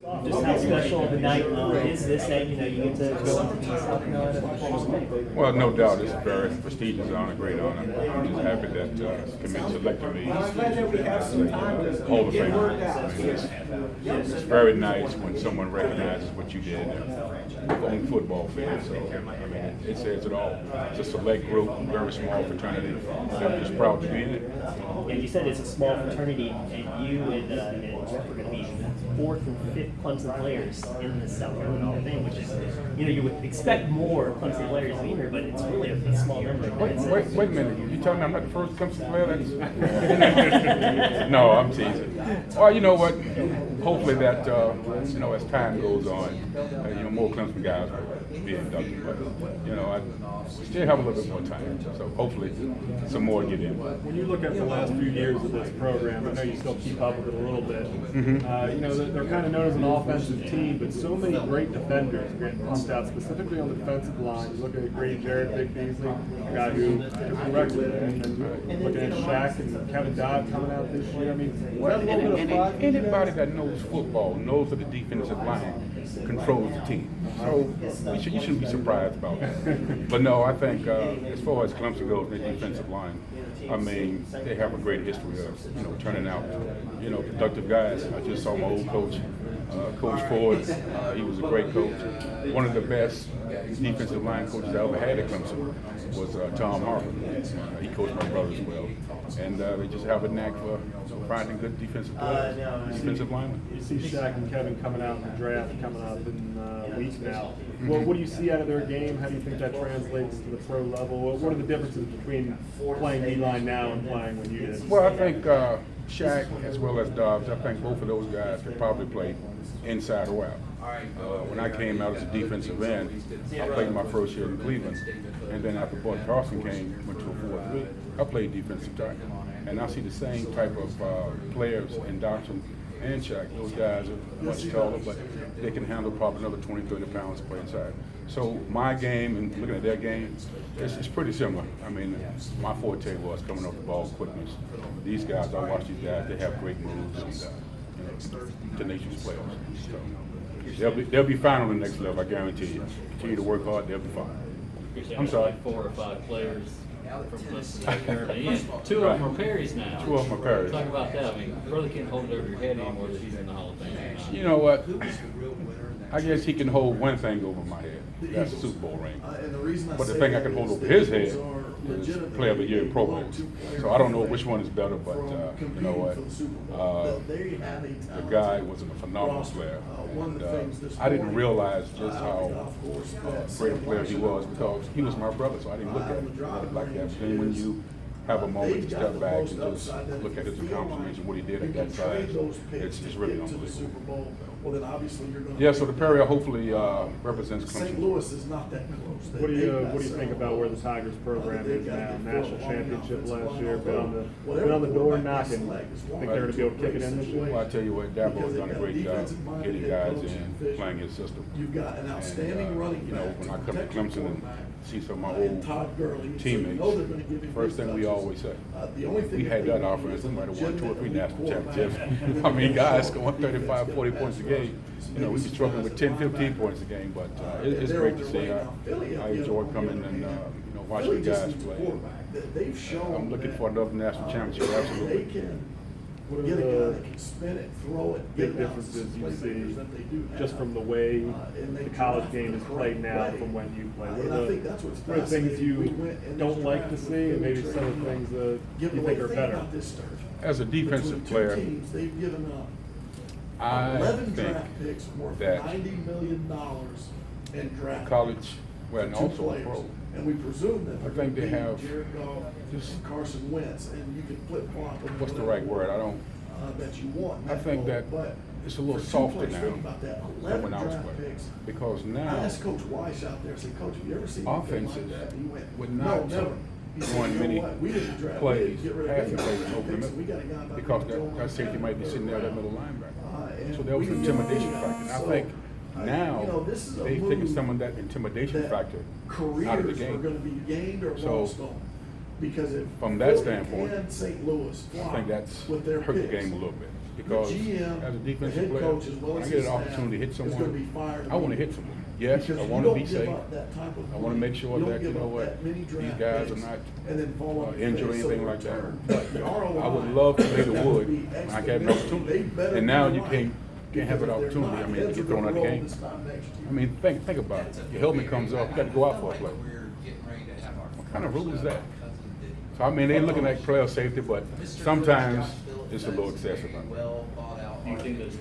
Just how special the night is this that you get to go into the South Carolina football game? Well, no doubt, it's a very prestigious honor, great honor. I'm just happy that committee selected me as a Hall of Famer. It's very nice when someone recognizes what you did on football field. So I mean, it says it all. It's a select group, very small fraternity. I'm just proud to be in it. And you said it's a small fraternity, and you and Jeff are going to be fourth and fifth Clemson players in the South Carolina Hall of Fame, which is, you would expect more Clemson players to be here, but it's really a small number. Wait a minute. You telling me I'm not the first Clemson player? No, I'm teasing. Well, you know what? Hopefully that, as time goes on, more Clemson guys will be inducted. But, I still have a little bit more time. So hopefully some more get in. When you look at the last few years of this program, I know you still keep up with it a little bit. They're kind of known as an offensive team, but so many great defenders are getting pumped out, specifically on the defensive line. You look at Grady Jarrett, Vic Beasley, a guy who took the record, and then looking at Shaq and Kevin Dodd coming out this year. I mean, what a little bit of fun. Anybody that knows football knows that the defensive line controls the team. So you shouldn't be surprised about that. But no, I think as far as Clemson goes, their defensive line, I mean, they have a great history of turning out, productive guys. I just saw my old coach, Coach Ford. He was a great coach. One of the best defensive line coaches I ever had at Clemson was Tom Harper. He coached my brother as well. And they just have a knack for finding good defensive players, defensive linemen. You see Shaq and Kevin coming out in the draft, coming up in a week now. Well, what do you see out of their game? How do you think that translates to the pro level? What are the differences between playing D-line now and playing when you did? Well, I think Shaq as well as Dobbs, I think both of those guys could probably play inside or out. When I came out as a defensive end, I played my first year in Cleveland, and then after Bud Carson came, went to a 4-3, I played defensive tackle. And I see the same type of players in Dobson and Shaq. Those guys are much taller, but they can handle probably another 20, 30 pounds to play inside. So my game and looking at their game, it's pretty similar. I mean, my forte was coming off the ball quickness. These guys, I watch these guys, they have great moves and tenacious players. So they'll be fine on the next level, I guarantee you. Continue to work hard, they'll be fine. I'm sorry. Like 4 or 5 players from Clemson currently. Two of them are Perry's now. Two of them are Perry's. Talk about that. I mean, really can't hold it over your head anymore that he's in the Hall of Fame. You know what? I guess he can hold one thing over my head. That's the Super Bowl ring. But the thing I can hold over his head is Player of the Year in Pro Bowl. So I don't know which one is better, but you know what? The guy was a phenomenal player. And, I didn't realize just how great a player he was because he was my brother, so I didn't look at it like that. But then when you have a moment to step back and just look at his accomplishments and what he did at that time, it's really unbelievable. Well, then obviously you're going to. Yeah, so the Perry hopefully represents Clemson. St. Louis is not that close. What do you think about where the Tigers program is now? National championship last year, been on the door knocking. Think they're going to be able to kick it in this year? Well, I tell you what, Dabo's done a great job getting guys in, playing his system. You've got an outstanding running back. When I come to Clemson and see some of my old teammates, first thing we always say, we had that offense. We might have won 2 or 3 national championships. I mean, guys scoring 35, 40 points a game. We be struggling with 10, 15 points a game, but it's great to see. I enjoy coming and watching the guys play. I'm looking for another national championship, absolutely. What are the big differences you see just from the way the college game is played now from when you played? What are the things you don't like to see and maybe some of the things that you think are better? As a defensive player, I think that college, well, and also pro, and we presume that I think they have just Carson Wentz, and you can flip flop. What's the right word? I don't. That you want. I think that it's a little softer now than when I was playing, because now I asked Coach Weiss out there. I said, Coach, have you ever seen offenses would not never. run many plays, passing plays over the middle, because that safety might be sitting there, that middle linebacker. So there was an intimidation factor. And I think now they've taken some of that intimidation factor out of the game. So because from that standpoint, St. Louis I think that's hurt the game a little bit. Because GM, as a defensive the head player, coach, as well when as I get his an staff, opportunity to hit is gonna someone, be fired I want to hit someone. Yes, Because I you want to don't be give safe. up that type of I want to money. make sure You don't that, you give know up what, that many these draft guys are picks not and then fall on your injured or face. anything So like that. return. But The ROI, I would love to play the that would wood be when I get an exponentially. opportunity. They better And now be you right. can't have Because an if they're opportunity. not, I mean, to heads get are thrown gonna out the roll game. this time next year. I mean, think about it. Your helmet comes off, you got to go out for a play. What kind of rule is that? So I mean, they're looking at player safety, but sometimes it's a little excessive. Do you think those